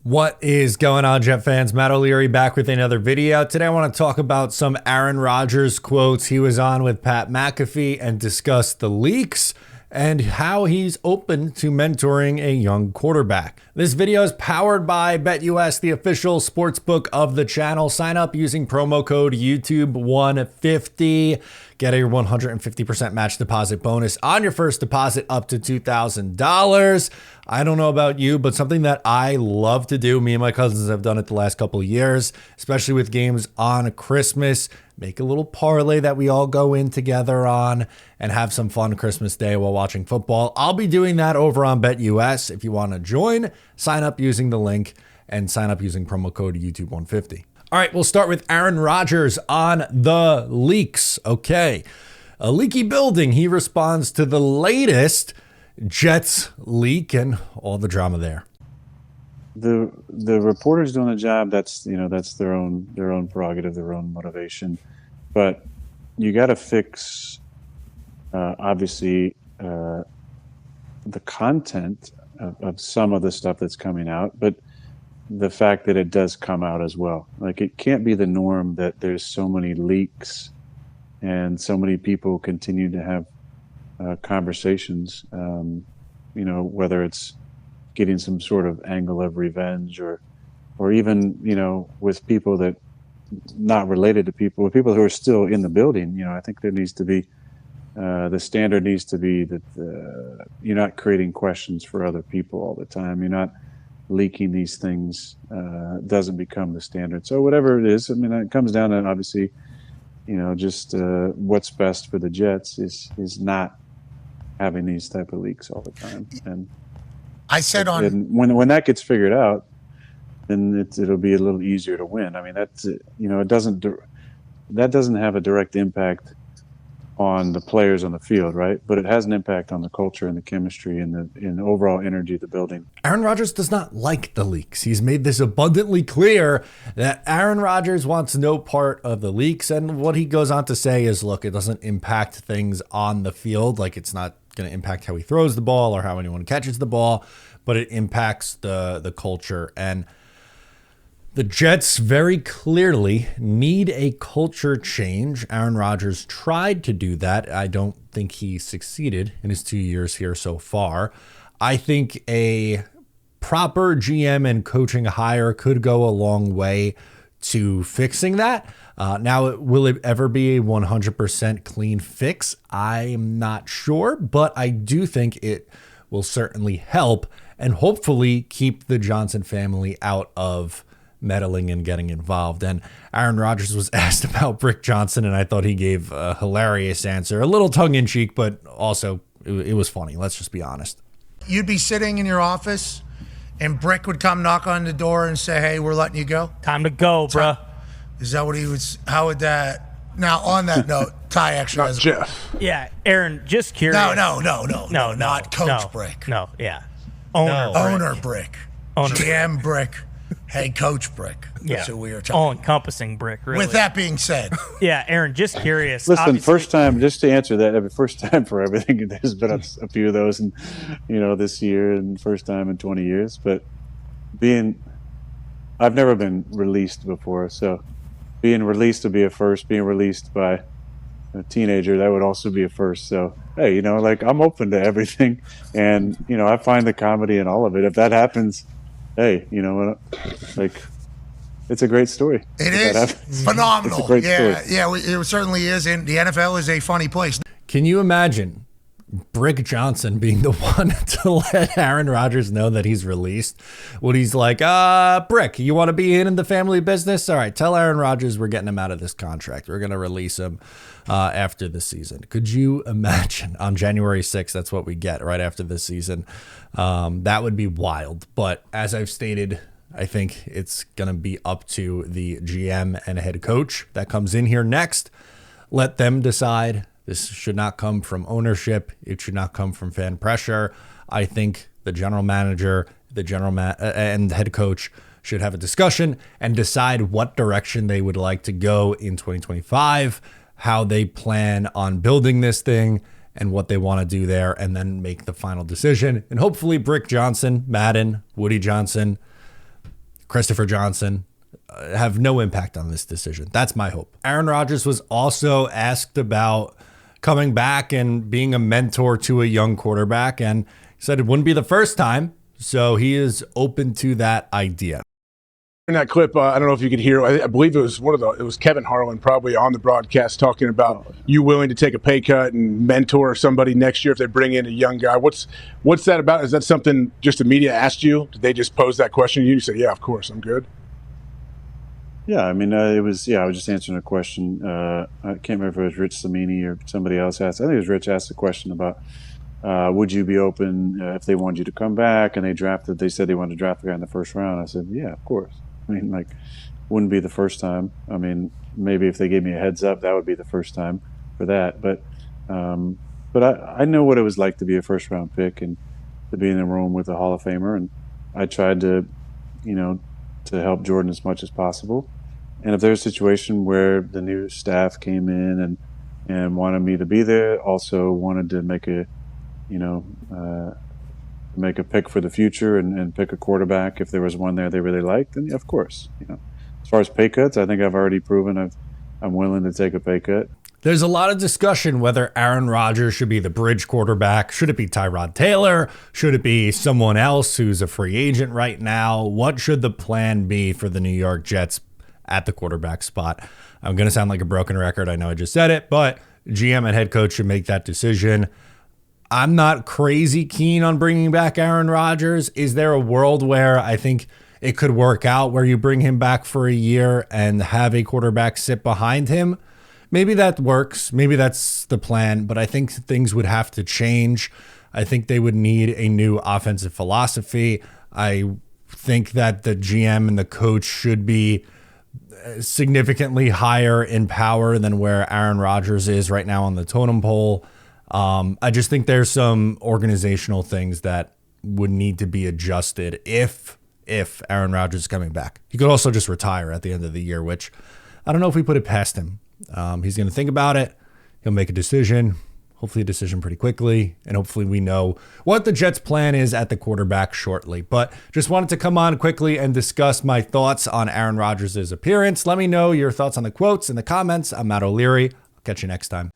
What is going on, Jet fans? Matt O'Leary back with another video. Today I want to talk about some Aaron Rodgers quotes. He was on with Pat McAfee and discussed the leaks and how he's open to mentoring a young quarterback. This video is powered by BetUS, the official sportsbook of the channel. Sign up using promo code YouTube150. Get a 150% match deposit bonus on your first deposit up to $2,000. I don't know about you, but something that I love to do, me and my cousins have done it the last couple of years, especially with games on Christmas, make a little parlay that we all go in together on and have some fun Christmas Day while watching football. I'll be doing that over on BetUS. If you want to join, sign up using the link and sign up using promo code YouTube150. All right, we'll start with Aaron Rodgers on the leaks. Okay, a leaky building. He responds to the latest Jets leak and all the drama there. The reporters doing a job. That's their own prerogative, their own motivation. But you got to fix, obviously, the content of some of the stuff that's coming out, but the fact that it does come out as well. Like, it can't be the norm that there's so many leaks and so many people continue to have conversations, whether it's getting some sort of angle of revenge or even, with people that not related to people, with people who are still in the building. I think there needs to be, the standard needs to be that you're not creating questions for other people all the time. You're not leaking these things, doesn't become the standard. So whatever it is, it comes down to, obviously, just what's best for the Jets is not having these type of leaks all the time. And I said when that gets figured out, then it'll be a little easier to win. That's that doesn't have a direct impact on the players on the field, right? But it has an impact on the culture and the chemistry and the overall energy of the building. Aaron Rodgers does not like the leaks. He's made this abundantly clear that Aaron Rodgers wants no part of the leaks. And what he goes on to say is, look, it doesn't impact things on the field. Like, it's not going to impact how he throws the ball or how anyone catches the ball, but it impacts the culture. And the Jets very clearly need a culture change. Aaron Rodgers tried to do that. I don't think he succeeded in his 2 years here so far. I think a proper GM and coaching hire could go a long way to fixing that. Now, will it ever be a 100% clean fix? I'm not sure, but I do think it will certainly help and hopefully keep the Johnson family out of meddling and getting involved. And Aaron Rodgers was asked about Brick Johnson, and I thought he gave a hilarious answer, a little tongue-in-cheek, but also it was funny. Let's just be honest. You'd be sitting in your office, and Brick would come knock on the door and say, "Hey, we're letting you go. Time to go, bruh." Is that what he was? How would that? Now, on that note, Ty actually has Jeff. Yeah, Aaron, just curious. No, not Coach Brick. No, yeah. Owner Brick. GM Brick. Head Coach Brick. That's who we are talking. All-encompassing Brick, really. With that being said. Yeah, Aaron, just curious. Listen, obviously, first time, just to answer that, first time for everything. There's been a few of those, and this year, and first time in 20 years. But I've never been released before, so being released would be a first. Being released by a teenager, that would also be a first. So, hey, I'm open to everything, and I find the comedy in all of it. If that happens, hey, it's a great story. It is phenomenal. It's a great story. Yeah, it certainly is. And the NFL is a funny place. Can you imagine Brick Johnson being the one to let Aaron Rodgers know that he's released? When he's like, Brick, you want to be in the family business? All right, tell Aaron Rodgers we're getting him out of this contract. We're going to release him after the season. Could you imagine on January 6th, that's what we get right after this season? That would be wild. But as I've stated, I think it's going to be up to the GM and head coach that comes in here next. Let them decide. This should not come from ownership. It should not come from fan pressure. I think the general manager, and head coach should have a discussion and decide what direction they would like to go in 2025, how they plan on building this thing, and what they want to do there, and then make the final decision. And hopefully Brick Johnson, Madden, Woody Johnson, Christopher Johnson have no impact on this decision. That's my hope. Aaron Rodgers was also asked about coming back and being a mentor to a young quarterback, and he said it wouldn't be the first time, so he is open to that idea. In that clip, I don't know if you could hear. I believe it was Kevin Harlan probably on the broadcast talking about you willing to take a pay cut and mentor somebody next year if they bring in a young guy. What's that about? Is that something just the media asked you? Did they just pose that question to you? You said, "Yeah, of course, I'm good." Yeah, I mean, I was just answering a question. I can't remember if it was Rich Samini or somebody else asked. I think it was Rich asked a question about would you be open if they wanted you to come back and they said they wanted to draft the guy in the first round. I said, yeah, of course. I mean, like, wouldn't be the first time. I mean, maybe if they gave me a heads up, that would be the first time for that. But I know what it was like to be a first round pick and to be in a room with a Hall of Famer. And I tried to help Jordan as much as possible. And if there's a situation where the new staff came in and wanted me to be there, also wanted to make a pick for the future and pick a quarterback if there was one there they really liked, then yeah, of course. As far as pay cuts, I think I've already proven I'm willing to take a pay cut. There's a lot of discussion whether Aaron Rodgers should be the bridge quarterback. Should it be Tyrod Taylor? Should it be someone else who's a free agent right now? What should the plan be for the New York Jets at the quarterback spot? I'm going to sound like a broken record. I know I just said it, but GM and head coach should make that decision. I'm not crazy keen on bringing back Aaron Rodgers. Is there a world where I think it could work out where you bring him back for a year and have a quarterback sit behind him? Maybe that works. Maybe that's the plan, but I think things would have to change. I think they would need a new offensive philosophy. I think that the GM and the coach should be significantly higher in power than where Aaron Rodgers is right now on the totem pole. I just think there's some organizational things that would need to be adjusted if Aaron Rodgers is coming back. He could also just retire at the end of the year, which I don't know if we put it past him. He's going to think about it. He'll make a decision, hopefully a decision pretty quickly, and hopefully we know what the Jets' plan is at the quarterback shortly. But just wanted to come on quickly and discuss my thoughts on Aaron Rodgers' appearance. Let me know your thoughts on the quotes in the comments. I'm Matt O'Leary. I'll catch you next time.